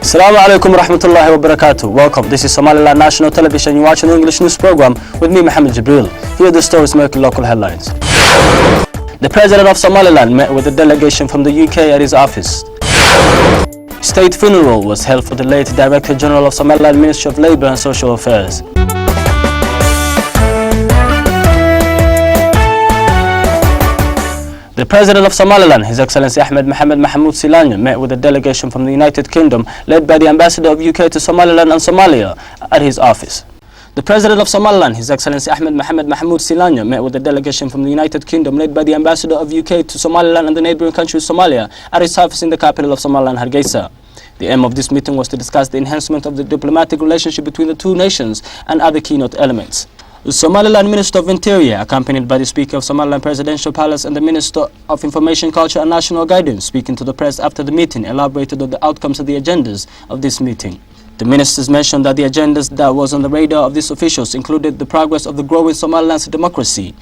Assalamu alaikum warahmatullahi wabarakatuh. Welcome. This is Somaliland National Television. You're watching the English news program with me, Mohammed Jibril. Here are the stories making local headlines. The President of Somaliland met with a delegation from the UK at his office. State funeral was held for the late Director General of Somaliland Ministry of Labour and Social Affairs. The President of Somaliland, His Excellency Ahmed Mohamed Mahmoud Silanyo, met with a delegation from the United Kingdom led by the Ambassador of UK to Somaliland and Somalia at his office. The President of Somaliland, His Excellency Ahmed Mohamed Mahmoud Silanyo, met with a delegation from the United Kingdom led by the Ambassador of UK to Somaliland and the neighbouring country Somalia at his office in the capital of Somaliland, Hargeisa. The aim of this meeting was to discuss the enhancement of the diplomatic relationship between the two nations and other keynote elements. The Somaliland Minister of Interior, accompanied by the Speaker of Somaliland Presidential Palace and the Minister of Information, Culture and National Guidance, speaking to the press after the meeting, elaborated on the outcomes of the agendas of this meeting. The ministers mentioned that the agendas that was on the radar of these officials included the progress of the growing Somaliland's democracy,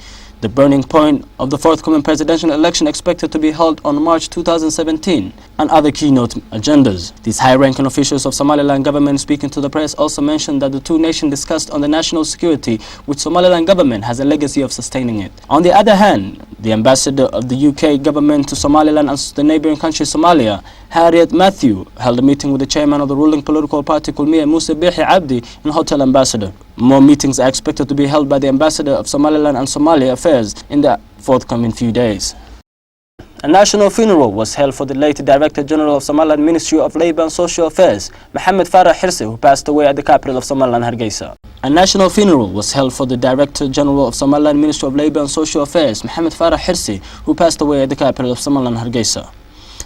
the burning point of the forthcoming presidential election expected to be held on March 2017, and other keynote agendas. These high-ranking officials of Somaliland government speaking to the press also mentioned that the two nations discussed on the national security, which Somaliland government has a legacy of sustaining it. On the other hand, the ambassador of the UK government to Somaliland and the neighbouring country Somalia, Harriet Matthew, held a meeting with the chairman of the ruling political party Kulmiya, Tue-30 Abdi, in Hotel Ambassador. More meetings are expected to be held by the ambassador of Somaliland and Somalia affairs in the forthcoming few days. A national funeral was held for the late Director General of Somaliland Ministry of Labour and Social Affairs, Mohammed Hirsi, who passed away at the capital of Somaliland, Hargeisa. A national funeral was held for the Director General of Somaliland Ministry of Labour and Social Affairs, Mohammed Hirsi, who passed away at the capital of Somaliland, Hargeisa.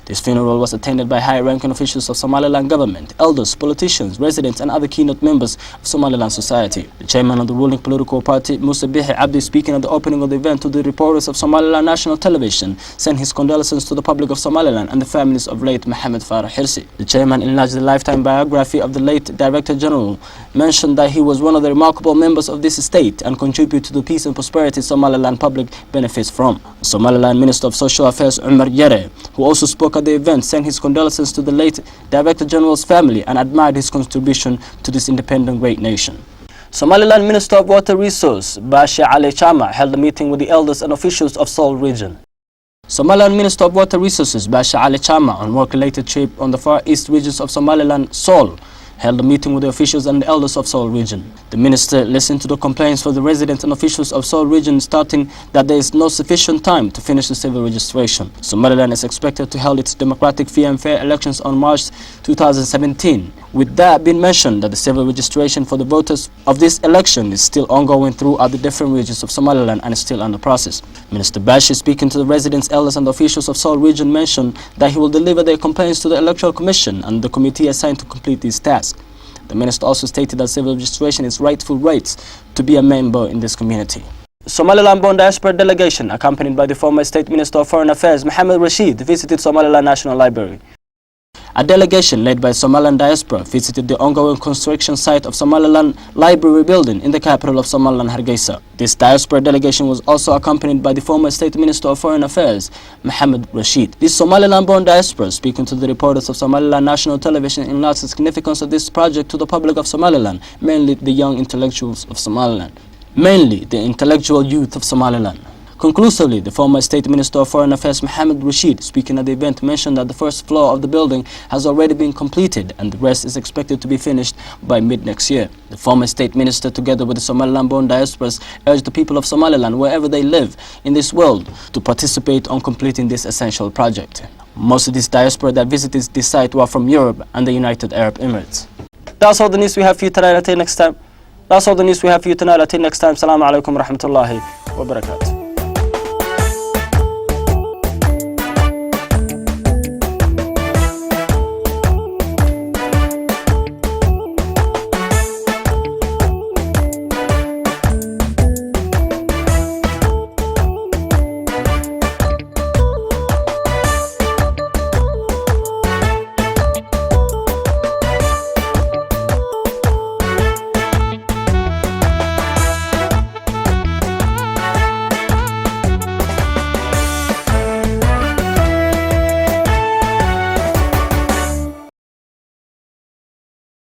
This funeral was attended by high-ranking officials of Somaliland government, elders, politicians, residents and other keynote members of Somaliland society. The chairman of the ruling political party, Tue-30 Abdi, speaking at the opening of the event to the reporters of Somaliland National Television, sent his condolences to the public of Somaliland and the families of late Mohammed Hirsi. The chairman enlarged the lifetime biography of the late Director General, mentioned that he was one of the remarkable members of this state and contributed to the peace and prosperity Somaliland public benefits from. Somaliland Minister of Social Affairs, Umar Yere, who also spoke at the event, sent his condolences to the late Director General's family and admired his contribution to this independent great nation. Somaliland Minister of Water Resource, Bashi Ali Chama, held a meeting with the elders and officials of Sol region. Somaliland Minister of Water Resources, Bashi Ali Chama, on work-related trip on the far east regions of Somaliland, Sol, held a meeting with the officials and the elders of Sol region. The minister listened to the complaints from the residents and officials of Sol region, stating that there is no sufficient time to finish the civil registration. Somaliland is expected to hold its democratic, free and fair elections on March 2017. With that being mentioned, that the civil registration for the voters of this election is still ongoing throughout the different regions of Somaliland and is still under process. Minister Bashi, speaking to the residents, elders and officials of Sol region, mentioned that he will deliver their complaints to the Electoral Commission and the committee assigned to complete these tasks. The minister also stated that civil registration is rightful rights to be a member in this community. Somaliland-born diaspora delegation, accompanied by the former State Minister of Foreign Affairs, Mohammed Rashid, visited Somaliland National Library. A delegation led by Somaliland diaspora visited the ongoing construction site of Somaliland Library building in the capital of Somaliland, Hargeisa. This diaspora delegation was also accompanied by the former State Minister of Foreign Affairs, Mohammed Rashid. This Somaliland-born diaspora, speaking to the reporters of Somaliland National Television, enlarged the significance of this project to the public of Somaliland, mainly the young intellectuals of Somaliland, mainly the intellectual youth of Somaliland. Conclusively, the former State Minister of Foreign Affairs, Mohammed Rashid, speaking at the event, mentioned that the first floor of the building has already been completed and the rest is expected to be finished by mid-next year. The former State Minister, together with the Somaliland-born diasporas, urged the people of Somaliland, wherever they live in this world, to participate on completing this essential project. Most of these diaspora that visited this site were from Europe and the United Arab Emirates. That's all the news we have for you tonight. Until next time. That's all the news we have for you tonight. Until next time. Assalamu alaikum wa rahmatullahi wa barakatuh.